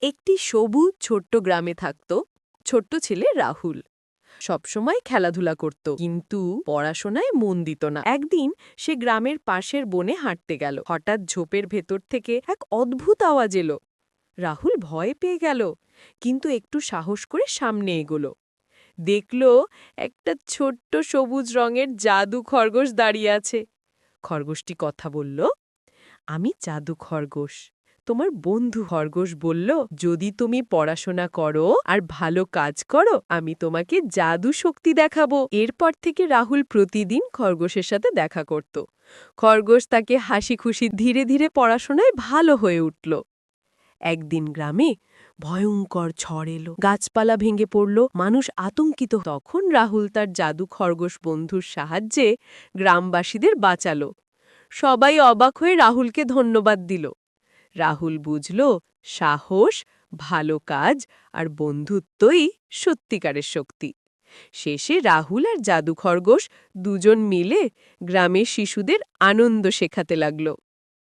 একটি সবুজ ছোট্ট গ্রামে থাকত ছোট্ট ছেলে রাহুল। সবসময় খেলাধুলা করত, কিন্তু পড়াশোনায় মন দিত না। একদিন সে গ্রামের পাশের বনে হাঁটতে গেল। হঠাৎ ঝোপের ভেতর থেকে এক অদ্ভুত আওয়াজ এলো। রাহুল ভয় পেয়ে গেল, কিন্তু একটু সাহস করে সামনে এগোলো। দেখল একটা ছোট্ট সবুজ রঙের জাদু খরগোশ দাঁড়িয়ে আছে। খরগোশটি কথা বলল, আমি জাদু খরগোশ, তোমার বন্ধু। খরগোশ বলল, যদি তুমি পড়াশোনা করো আর ভালো কাজ করো, আমি তোমাকে জাদু শক্তি দেখাবো। এরপর থেকে রাহুল প্রতিদিন খরগোশের সাথে দেখা করত। খরগোশ তাকে হাসি খুশি ধীরে ধীরে পড়াশোনায় ভালো হয়ে উঠল। একদিন গ্রামে ভয়ঙ্কর ঝড় এলো, গাছপালা ভেঙে পড়ল, মানুষ আতঙ্কিত। তখন রাহুল তার জাদু খরগোশ বন্ধুর সাহায্যে গ্রামবাসীদের বাঁচালো। সবাই অবাক হয়ে রাহুলকে ধন্যবাদ দিল। রাহুল বুঝল, সাহস, ভালো কাজ আর বন্ধুত্বই সত্যিকারের শক্তি। শেষে রাহুল আর জাদু খরগোশ দুজন মিলে গ্রামের শিশুদের আনন্দ শেখাতে লাগল।